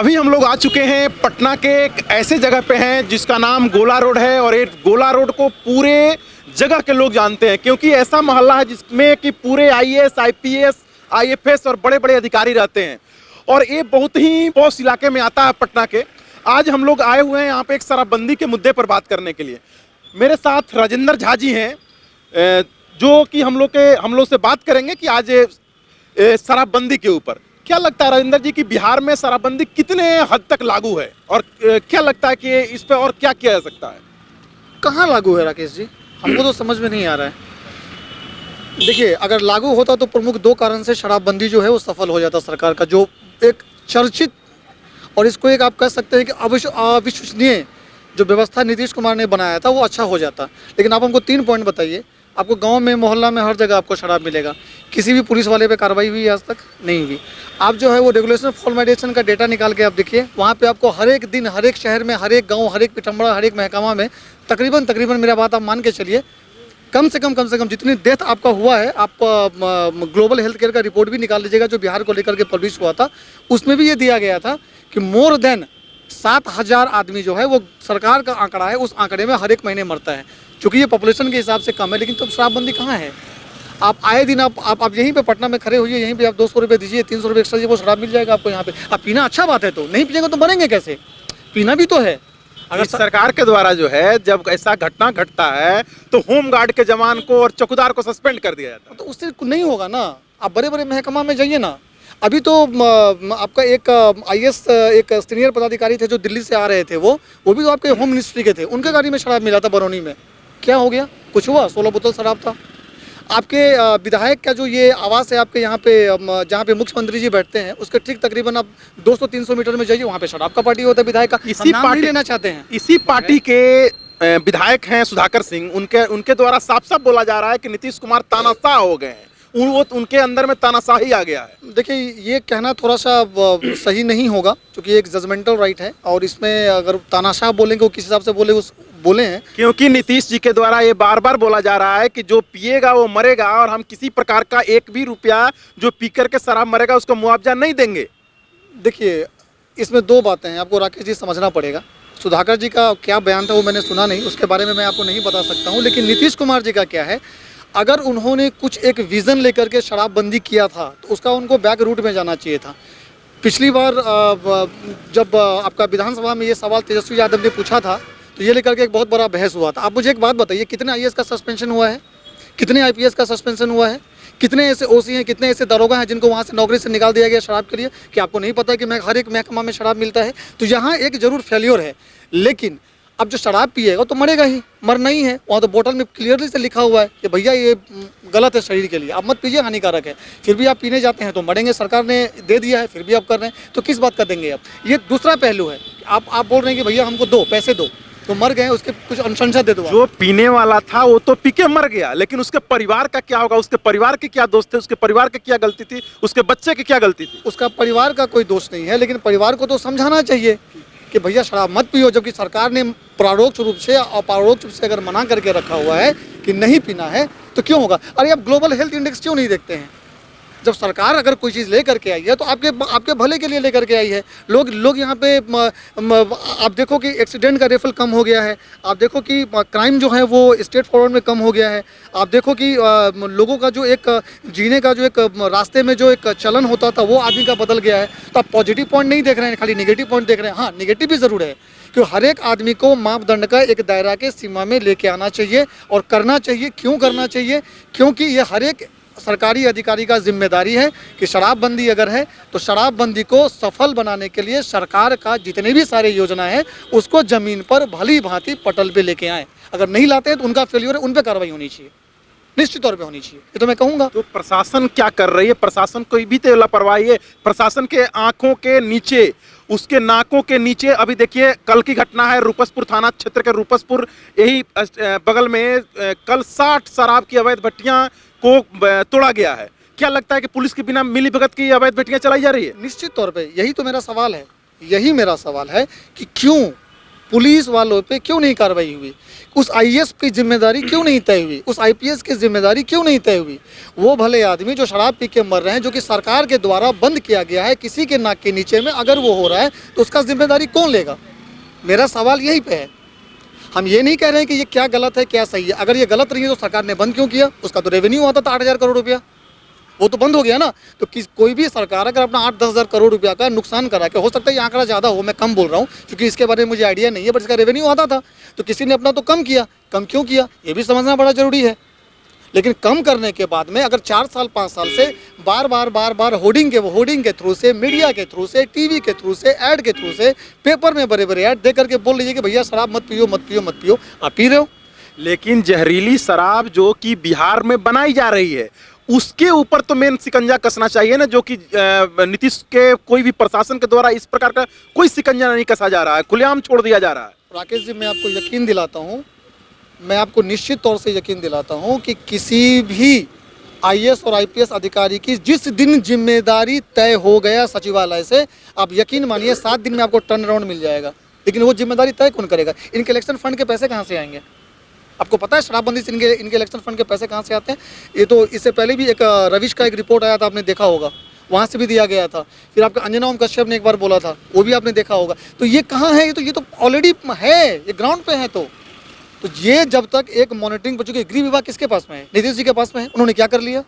अभी हम लोग आ चुके हैं पटना के एक ऐसे जगह पे हैं जिसका नाम गोला रोड है और एक गोला रोड को पूरे जगह के लोग जानते हैं क्योंकि ऐसा मोहल्ला है जिसमें कि पूरे आईएएस, आईपीएस, आईएफएस और बड़े बड़े अधिकारी रहते हैं और ये बहुत ही पॉश इलाके में आता है पटना के। आज हम लोग आए हुए हैं यहाँ पे एक शराबबंदी के मुद्दे पर बात करने के लिए। मेरे साथ राजेंद्र झा जी हैं जो कि हम लोग से बात करेंगे कि आज शराबबंदी के ऊपर क्या लगता है राजेंद्र जी कि बिहार में शराबबंदी कितने हद तक लागू है और क्या लगता है कि इस पे और क्या किया जा सकता है? कहाँ लागू है राकेश जी, हमको तो समझ में नहीं आ रहा है। देखिए, अगर लागू होता तो प्रमुख दो कारण से शराबबंदी जो है वो सफल हो जाता। सरकार का जो एक चर्चित और इसको एक आप कह सकते हैं कि अविश्वसनीय जो व्यवस्था नीतीश कुमार ने बनाया था वो अच्छा हो जाता। लेकिन आप हमको 3 पॉइंट बताइए। आपको गांव में, मोहल्ला में, हर जगह आपको शराब मिलेगा। किसी भी पुलिस वाले पे कार्रवाई हुई आज तक नहीं हुई। आप जो है वो रेगुलेशन फॉर्मेशन का डेटा निकाल के आप देखिए, वहाँ पे आपको हर एक दिन, हर एक शहर में, हर एक गांव, हर एक पिठंबड़ा, हर एक महकमा में तकरीबन मेरा बात आप मान के चलिए, कम से कम जितनी डेथ आपका हुआ है, आप ग्लोबल हेल्थ केयर का रिपोर्ट भी निकाल लीजिएगा जो बिहार को लेकर के पब्लिश हुआ था। उसमें भी ये दिया गया था कि मोर देन 7,000 आदमी जो है वो सरकार का आंकड़ा है, उस आंकड़े में हर एक महीने मरता है। चूँकि ये पॉपुलेशन के हिसाब से कम है, लेकिन तो शराबबंदी कहाँ है? आप आए दिन आप यहीं पे पटना में खड़े होइए, यहीं पे आप 200 रुपये दीजिए, 300 रुपये एक्स्ट्रा दीजिए, वो शराब मिल जाएगा आपको यहाँ पे। आप पीना अच्छा बात है, तो नहीं पिएंगे तो मरेंगे कैसे? पीना भी तो है। अगर सरकार के द्वारा जो है जब ऐसा घटना घटता है तो होमगार्ड के जवान को और चौकीदार को सस्पेंड कर दिया जाता है। तो उससे नहीं होगा ना। आप बड़े बड़े महकमा में जाइए ना। अभी तो आपका एक आईएएस एक सीनियर पदाधिकारी थे जो दिल्ली से आ रहे थे, वो भी तो आपके होम मिनिस्ट्री के थे। उनके गाड़ी में शराब मिला था बरौनी में। क्या हो गया? कुछ हुआ? 16 बोतल शराब था। आपके विधायक का जो ये आवास है आपके यहाँ पे, जहाँ पे मुख्यमंत्री जी बैठते हैं, उसके ठीक तकरीबन आप 200-300 मीटर में जाइए, वहाँ पे शराब का पार्टी होता है विधायक का। इसी पार्टी लेना चाहते हैं। इसी पार्टी के विधायक हैं सुधाकर सिंह, उनके द्वारा साफ साफ बोला जा रहा है कि नीतीश कुमार तानाशाह हो गए हैं। उनके अंदर में तानाशाही आ गया है। देखिए, ये कहना थोड़ा सा सही नहीं होगा क्योंकि एक जजमेंटल राइट है और इसमें अगर तानाशाह बोलेंगे वो किस हिसाब से बोले हैं, क्योंकि नीतीश जी के द्वारा ये बार बार बोला जा रहा है कि जो पिएगा वो मरेगा और हम किसी प्रकार का एक भी रुपया जो पी करके शराब मरेगा उसको मुआवजा नहीं देंगे। देखिए, इसमें 2 बातें हैं, आपको राकेश जी समझना पड़ेगा। सुधाकर जी का क्या बयान था वो मैंने सुना नहीं, उसके बारे में मैं आपको नहीं बता सकता हूँ। लेकिन नीतीश कुमार जी का क्या है, अगर उन्होंने कुछ एक विज़न लेकर के शराबबंदी किया था तो उसका उनको बैक रूट में जाना चाहिए था। पिछली बार जब आपका विधानसभा में ये सवाल तेजस्वी यादव ने पूछा था तो ये लेकर के एक बहुत बड़ा बहस हुआ था। आप मुझे एक बात बताइए, कितने आईएएस का सस्पेंशन हुआ है? कितने आईपीएस का सस्पेंशन हुआ है? कितने ऐसे ओसी हैं, कितने ऐसे दरोगा हैं जिनको वहाँ से नौकरी से निकाल दिया गया शराब के लिए? कि आपको नहीं पता कि हर एक महकमा में शराब मिलता है? तो यहाँ एक जरूर फेल्योर है। लेकिन अब जो शराब पिएगा तो मरेगा ही, मरना ही है। वहाँ तो बोतल में क्लियरली से लिखा हुआ है कि भैया ये गलत है शरीर के लिए, आप मत पीजिए, हानिकारक है। फिर भी आप पीने जाते हैं तो मरेंगे। सरकार ने दे दिया है, फिर भी आप कर रहे हैं, तो किस बात का देंगे आप? ये दूसरा पहलू है। आप बोल रहे हैं कि भैया हमको दो पैसे दो, तो मर गए, उसके कुछ अनुशंसा दे दो। जो पीने वाला था वो तो पी के मर गया, लेकिन उसके परिवार का क्या होगा? उसके परिवार के क्या दोस्त थे? उसके परिवार की क्या गलती थी? उसके बच्चे की क्या गलती थी? उसका परिवार का कोई दोष नहीं है, लेकिन परिवार को तो समझाना चाहिए कि भैया शराब मत पियो, जबकि सरकार ने परोक्ष रूप से और परोक्ष रूप से अगर मना करके रखा हुआ है कि नहीं पीना है तो क्यों होगा? अरे आप ग्लोबल हेल्थ इंडेक्स क्यों नहीं देखते हैं? जब सरकार अगर कोई चीज़ लेकर के आई है तो आपके भले के लिए लेकर के आई है। लोग यहाँ पे आप देखो कि एक्सीडेंट का रेफल कम हो गया है। आप देखो कि क्राइम जो है वो स्टेट फॉरवर्ड में कम हो गया है। आप देखो कि लोगों का जो एक जीने का जो एक रास्ते में जो एक चलन होता था वो आदमी का बदल गया है। तो आप पॉजिटिव पॉइंट नहीं देख रहे हैं, खाली निगेटिव पॉइंट देख रहे हैं। हाँ, निगेटिव भी ज़रूर है कि हर एक आदमी को मापदंड का एक दायरा के सीमा में लेके आना चाहिए और करना चाहिए। क्यों करना चाहिए? क्योंकि ये हर एक सरकारी अधिकारी का जिम्मेदारी है कि शराबबंदी अगर है तो शराबबंदी को सफल बनाने के लिए सरकार का जितने भी सारे योजना है उसको ज़मीन पर भली भांति पटल पे लेके आए। अगर नहीं लाते हैं तो उनका फेल्योर है, उन पर कार्रवाई होनी चाहिए, निश्चित तौर पे होनी चाहिए, ये तो मैं कहूँगा। तो प्रशासन क्या कर रही है? प्रशासन कोई भी तो लापरवाही है। प्रशासन के आंखों के नीचे, उसके नाकों के नीचे, अभी देखिए कल की घटना है रूपसपुर थाना क्षेत्र के रूपसपुर यही बगल में कल 60 शराब की अवैध भट्टियां को तोड़ा गया है। क्या लगता है कि पुलिस के बिना मिलीभगत की अवैध भट्टियां चलाई जा रही है? निश्चित तौर पे यही तो मेरा सवाल है, यही मेरा सवाल है कि क्यों पुलिस वालों पे क्यों नहीं कार्रवाई हुई? उस आईएएस की जिम्मेदारी क्यों नहीं तय हुई? उस आईपीएस की जिम्मेदारी क्यों नहीं तय हुई? वो भले आदमी जो शराब पी के मर रहे हैं, जो कि सरकार के द्वारा बंद किया गया है, किसी के नाक के नीचे में अगर वो हो रहा है तो उसका जिम्मेदारी कौन लेगा? मेरा सवाल यहीं पे है। हम ये नहीं कह रहे हैं कि ये क्या गलत है क्या सही है। अगर ये गलत नहीं है तो सरकार ने बंद क्यों किया? उसका तो रेवेन्यू आता था 8,000 करोड़ रुपया, वो तो बंद हो गया ना। तो कोई भी सरकार अगर अपना 8-10 हज़ार करोड़ रुपया का नुकसान करा के, हो सकता है ये आंकड़ा ज़्यादा हो, मैं कम बोल रहा हूँ क्योंकि इसके बारे में मुझे आइडिया नहीं है, बट इसका रेवेन्यू आता था तो किसी ने अपना तो कम किया। कम क्यों किया ये भी समझना बड़ा जरूरी है। लेकिन कम करने के बाद में अगर 4 साल 5 साल से बार बार होर्डिंग के थ्रू से, मीडिया के थ्रू से, टीवी के थ्रू से, ऐड के थ्रू से, पेपर में बड़े बड़े ऐड दे करके बोल लीजिए कि भैया शराब मत पियो मत पियो मत पियो, आप पी रहे हो। लेकिन जहरीली शराब जो कि बिहार में बनाई जा रही है उसके ऊपर तो मेन शिकंजा कसना चाहिए ना, जो कि नीतीश के कोई भी प्रशासन के द्वारा इस प्रकार का कोई शिकंजा नहीं कसा जा रहा है, खुलेआम छोड़ दिया जा रहा है। राकेश जी, मैं आपको यकीन दिलाता हूँ, मैं आपको निश्चित तौर से यकीन दिलाता हूँ कि किसी भी आईएएस और आईपीएस अधिकारी की जिस दिन जिम्मेदारी तय हो गया सचिवालय से, आप यकीन मानिए 7 दिन में आपको टर्न अराउंड मिल जाएगा। लेकिन वो जिम्मेदारी तय कौन करेगा? इनके इलेक्शन फंड के पैसे कहाँ से आएंगे? आपको पता है शराबबंदी से इनके इलेक्शन फंड के पैसे कहाँ से आते हैं? ये तो इससे पहले भी एक रविश का एक रिपोर्ट आया था, आपने देखा होगा, वहाँ से भी दिया गया था। फिर आपका अंजना ओम कश्यप ने एक बार बोला था, वो भी आपने देखा होगा। तो ये कहाँ है? ये तो ऑलरेडी है, ये ग्राउंड पे है। तो ये जब तक एक मॉनिटरिंग बच्चों के, गृह विभाग किसके पास में है? नीतीश जी के पास में है। उन्होंने क्या कर लिया?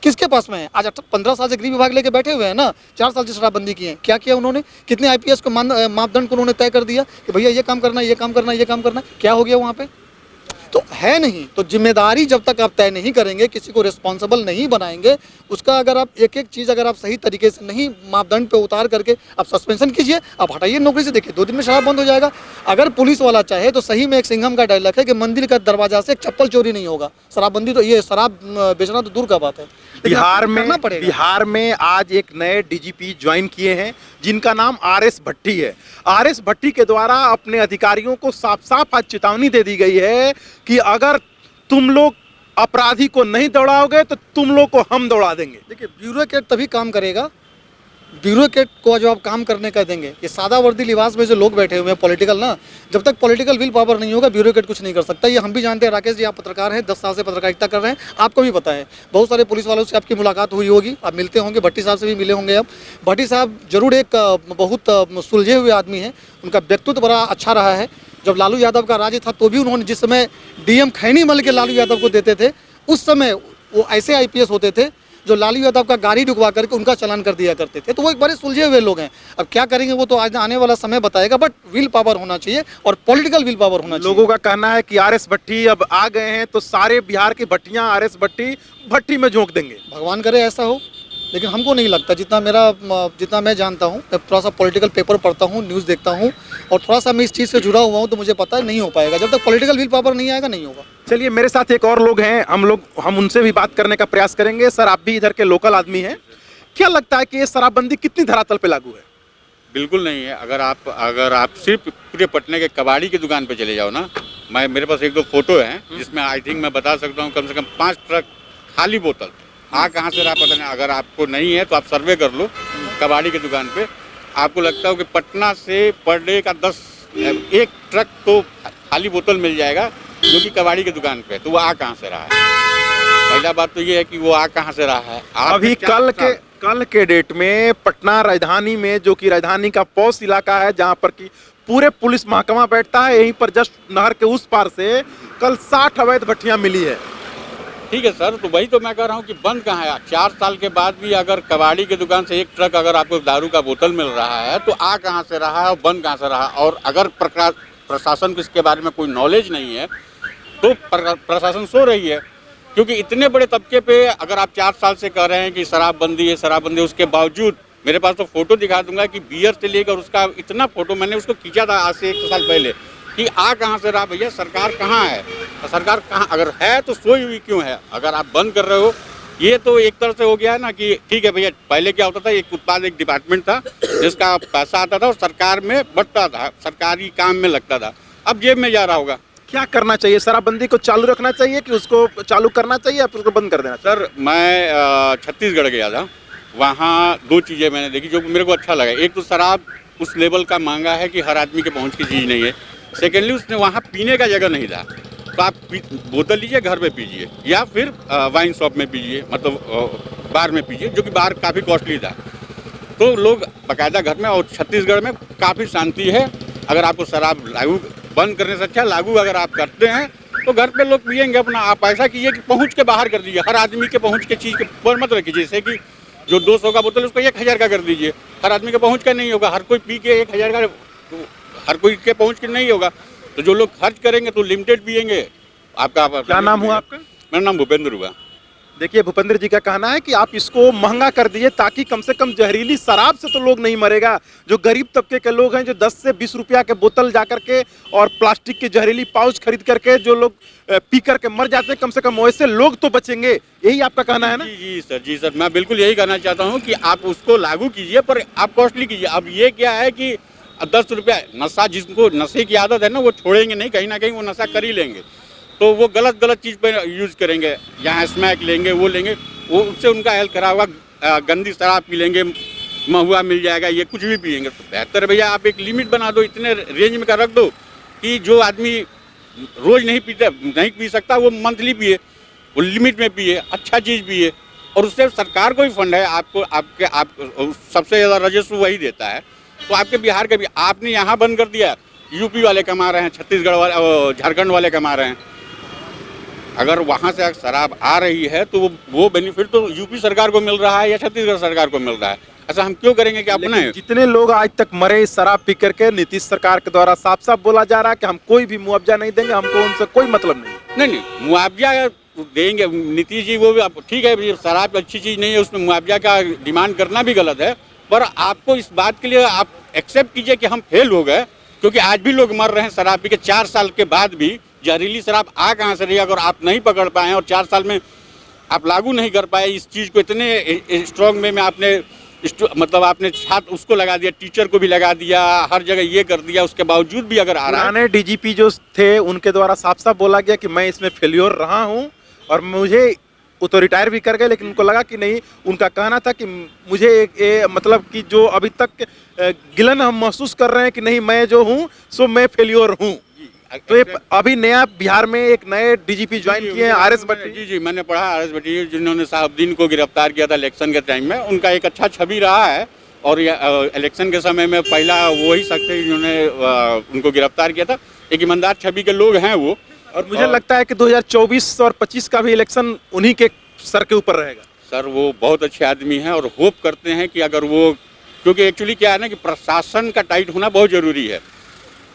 किसके पास में है? आज 15 साल से गृह विभाग लेके बैठे हुए हैं ना, 4 साल से शराबबंदी की है। क्या किया उन्होंने? कितने आईपीएस को मापदंड को उन्होंने तय कर दिया कि भैया ये काम करना, ये काम करना, ये काम करना? क्या हो गया वहाँ पे? तो है नहीं। तो जिम्मेदारी जब तक आप तय नहीं करेंगे, किसी को रिस्पॉन्सिबल नहीं बनाएंगे, उसका अगर आप एक एक चीज़ अगर आप सही तरीके से नहीं मापदंड पे उतार करके आप सस्पेंशन कीजिए, आप हटाइए नौकरी से, देखिए 2 दिन में शराब बंद हो जाएगा। अगर पुलिस वाला चाहे तो सही में एक सिंघम का डायलॉग है कि मंदिर का दरवाजा से एक चप्पल चोरी नहीं होगा। शराबबंदी तो, ये शराब बेचना तो दूर का बात है। बिहार में आज एक नए डीजीपी ज्वाइन किए हैं जिनका नाम आरएस भट्टी है। आरएस भट्टी के द्वारा अपने अधिकारियों को साफ साफ आज चेतावनी दे दी गई है कि अगर तुम लोग अपराधी को नहीं दौड़ाओगे तो तुम लोग को हम दौड़ा देंगे। देखिए, ब्यूरोक्रेट तभी काम करेगा, ब्यूरोक्रेट को जो आप काम करने का देंगे, ये सादा वर्दी लिबास में जो लोग बैठे हुए हैं पॉलिटिकल ना, जब तक पॉलिटिकल विल पावर नहीं होगा ब्यूरोक्रेट कुछ नहीं कर सकता। ये हम भी जानते हैं। राकेश जी, आप पत्रकार हैं, 10 साल से पत्रकारिता कर रहे हैं, आपको भी पता है। बहुत सारे पुलिस वालों से आपकी मुलाकात हुई होगी, आप मिलते होंगे, भट्टी साहब से भी मिले होंगे आप। भट्टी साहब जरूर एक बहुत सुलझे हुए आदमी हैं, उनका व्यक्तित्व बड़ा अच्छा रहा है। जब लालू यादव का राज था तो भी उन्होंने, जिस समय डीएम खैनी मल के लालू यादव को देते थे, उस समय वो ऐसे आईपीएस होते थे जो लालू यादव का गाड़ी डुकवा करके उनका चालान कर दिया करते थे। तो वो एक बार सुलझे हुए लोग हैं। अब क्या करेंगे वो तो आज आने वाला समय बताएगा, बट विल पावर होना चाहिए और पॉलिटिकल विल पावर होना चाहिए। लोगों का कहना है कि आरएस भट्टी अब आ गए हैं तो सारे बिहार की भट्टियां आरएस भट्टी में झोंक देंगे। भगवान करे ऐसा हो, लेकिन हमको नहीं लगता। जितना मैं जानता हूँ, मैं थोड़ा सा पॉलिटिकल पेपर पढ़ता हूँ, न्यूज़ देखता हूँ, और थोड़ा सा मैं इस चीज़ से जुड़ा हुआ हूँ, तो मुझे पता है नहीं हो पाएगा। जब तक पॉलिटिकल विल पावर नहीं आएगा नहीं होगा। चलिए, मेरे साथ एक और लोग हैं, हम उनसे भी बात करने का प्रयास करेंगे। सर, आप भी इधर के लोकल आदमी हैं, क्या लगता है कि ये शराबबंदी कितनी धरातल पे लागू है? बिल्कुल नहीं है। अगर आप सिर्फ पूरे पटने के कबाड़ी की दुकान पे चले जाओ ना, मेरे पास 1-2 फोटो हैं जिसमें आई थिंक मैं बता सकता हूँ कम से कम 5 ट्रक खाली बोतल कहाँ से रहा पता नहीं। अगर आपको नहीं है तो आप सर्वे कर लो कबाड़ी की दुकान पे, आपको लगता हो कि पटना से पर डे का 1 ट्रक तो खाली बोतल मिल जाएगा जो कि कबाड़ी की दुकान पे। तो वो कहाँ से रहा है? पहला बात तो ये है कि वो कहाँ से रहा है। अभी कल के डेट में पटना राजधानी में, जो कि राजधानी का पॉश इलाका है जहाँ पर कि पूरे पुलिस महकमा बैठता है, यहीं पर जस्ट नहर के उस पार से कल 60 अवैध भट्टियां मिली है। ठीक है सर, तो वही तो मैं कह रहा हूँ कि बंद कहाँ है? 4 साल के बाद भी अगर कबाड़ी की दुकान से 1 ट्रक अगर आपको दारू का बोतल मिल रहा है तो कहाँ से रहा है और बंद कहाँ से रहा? और अगर प्रशासन को इसके बारे में कोई नॉलेज नहीं है तो प्रशासन सो रही है, क्योंकि इतने बड़े तबके पे अगर आप 4 साल से कह रहे हैं कि शराबबंदी है, उसके बावजूद मेरे पास तो फोटो दिखा दूंगा कि बियर से लेकर उसका इतना फोटो मैंने उसको खींचा था आज से 1 साल पहले कि कहाँ से रहा भैया? सरकार कहाँ है? सरकार कहाँ अगर है तो सोई हुई क्यों है? अगर आप बंद कर रहे हो, ये तो एक तरह से हो गया है ना कि ठीक है भैया, पहले क्या होता था, एक उत्पाद एक डिपार्टमेंट था जिसका पैसा आता था और सरकार में बंटता था, सरकारी काम में लगता था, अब जेब में जा रहा होगा। क्या करना चाहिए? शराबबंदी को चालू रखना चाहिए कि उसको चालू करना चाहिए या फिर उसको बंद कर देना? सर, मैं छत्तीसगढ़ गया था, वहाँ 2 चीज़ें मैंने देखी जो मेरे को अच्छा लगा। एक तो शराब उस लेवल का मांगा है कि हर आदमी के पहुंच की चीज़ नहीं है। सेकेंडली उसने वहाँ पीने का जगह नहीं था, तो आप बोतल लीजिए घर पे पीजिए या फिर वाइन शॉप में पीजिए, मतलब बार में पीजिए, जो कि बाहर काफ़ी कॉस्टली था। तो लोग बाकायदा घर में, और छत्तीसगढ़ में काफ़ी शांति है। अगर आपको शराब लागू बंद करने से अच्छा लागू अगर आप करते हैं तो घर पे लोग पिएंगे अपना। आप ऐसा कीजिए कि पहुंच के बाहर कर दीजिए, हर आदमी के पहुंच के चीज़ के पर मत रखिए। जैसे कि जो 200 का बोतल उसको 1000 का कर दीजिए, हर आदमी के पहुंच का नहीं होगा। हर कोई पी के 1000 का, तो हर कोई के पहुंच के नहीं होगा। तो जो लोग खर्च करेंगे तो लिमिटेड पिएंगे। आपका क्या नाम हुआ आपका? मेरा नाम भूपेंद्र हुआ। देखिए, भूपेंद्र जी का कहना है कि आप इसको महंगा कर दिए ताकि कम से कम जहरीली शराब से तो लोग नहीं मरेगा। जो गरीब तबके के लोग हैं, जो 10 से 20 रुपया के बोतल जा करके और प्लास्टिक के जहरीली पाउच खरीद करके जो लोग पी करके मर जाते हैं, कम से कम वैसे लोग तो बचेंगे। यही आपका कहना है ना? जी सर, मैं बिल्कुल यही कहना चाहता हूँ कि आप उसको लागू कीजिए, पर आप कॉस्टली कीजिए। अब ये क्या है कि 10 रुपया नशा, जिसको नशे की आदत है ना, वो छोड़ेंगे नहीं, कहीं ना कहीं वो नशा कर ही लेंगे। तो वो गलत चीज़ पे यूज़ करेंगे, यहाँ स्मैक लेंगे, वो लेंगे, वो उससे उनका हेल्थ खराब होगा। गंदी शराब पी लेंगे, महुआ मिल जाएगा, ये कुछ भी पिएंगे। तो बेहतर भैया आप एक लिमिट बना दो, इतने रेंज में का रख दो कि जो आदमी रोज़ नहीं पी सकता वो मंथली पिए, वो लिमिट में पिए, अच्छा चीज़ पिए। और उससे सरकार को भी फंड है, आप सबसे ज़्यादा राजस्व वही देता है। तो आपके बिहार के भी आपने यहाँ बंद कर दिया, यूपी वाले कमा रहे हैं, छत्तीसगढ़ वाले, झारखंड वाले कमा रहे हैं। अगर वहाँ से शराब आ रही है तो वो बेनिफिट तो यूपी सरकार को मिल रहा है या छत्तीसगढ़ सरकार को मिल रहा है। ऐसा हम क्यों करेंगे कि अपने? जितने लोग आज तक मरे शराब पी करके, नीतीश सरकार के द्वारा साफ साफ बोला जा रहा है कि हम कोई भी मुआवजा नहीं देंगे, हमको उनसे कोई मतलब नहीं। नहीं, मुआवजा देंगे नीतीश जी, वो भी ठीक है, शराब अच्छी चीज़ नहीं है, उसमें मुआवजा का डिमांड करना भी गलत है। पर आपको इस बात के लिए आप एक्सेप्ट कीजिए कि हम फेल हो गए, क्योंकि आज भी लोग मर रहे हैं शराब पी के। 4 साल के बाद भी जहरीली शराब आ कहाँ से रही है? अगर आप नहीं पकड़ पाए और 4 साल में आप लागू नहीं कर पाए इस चीज़ को, इतने स्ट्रॉन्ग में आपने मतलब आपने छात्र उसको लगा दिया, टीचर को भी लगा दिया, हर जगह ये कर दिया, उसके बावजूद भी अगर आ रहा है। पुराने डीजीपी जो थे उनके द्वारा साफ साफ बोला गया कि मैं इसमें फेल्योर रहा हूँ और मुझे, वो तो रिटायर भी कर गए, लेकिन उनको लगा कि नहीं, उनका कहना था कि मुझे मतलब कि जो अभी तक गिलन हम महसूस कर रहे हैं कि नहीं, मैं जो हूँ सो मैं फेल्योर हूँ। तो ये अभी नया बिहार में एक नए डीजीपी ज्वाइन किए हैं, आर एस भट्टी। जी, मैंने पढ़ा आर एस भट्टी, जिन्होंने साहबुद्दीन को गिरफ्तार किया था इलेक्शन के टाइम में। उनका एक अच्छा छवि रहा है, और इलेक्शन के समय में पहला वही शख्स है जिन्होंने उनको गिरफ्तार किया था। एक ईमानदार छवि के लोग हैं वो। और मुझे लगता है कि 2024 और 25 का भी इलेक्शन उन्हीं के सर के ऊपर रहेगा। सर, वो बहुत अच्छे आदमी हैं, और होप करते हैं कि अगर वो, क्योंकि एक्चुअली क्या है ना कि प्रशासन का टाइट होना बहुत ज़रूरी है।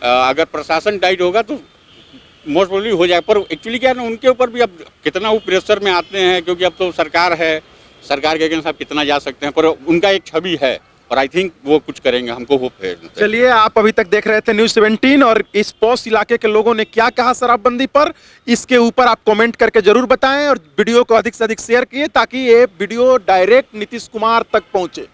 अगर प्रशासन टाइट होगा तो मोस्ट प्रोबेबली हो जाए। पर एक्चुअली क्या है ना, उनके ऊपर भी अब कितना वो प्रेशर में आते हैं, क्योंकि अब तो सरकार है, सरकार के अगेंस्ट आप कितना जा सकते हैं। पर उनका एक छवि है, और आई थिंक वो कुछ करेंगे, हमको होप है। चलिए, आप अभी तक देख रहे थे न्यूज़ 17, और इस पॉश इलाके के लोगों ने क्या कहा शराबबंदी पर, इसके ऊपर आप कमेंट करके जरूर बताएं, और वीडियो को अधिक से अधिक शेयर किए ताकि ये वीडियो डायरेक्ट नीतीश कुमार तक पहुंचे।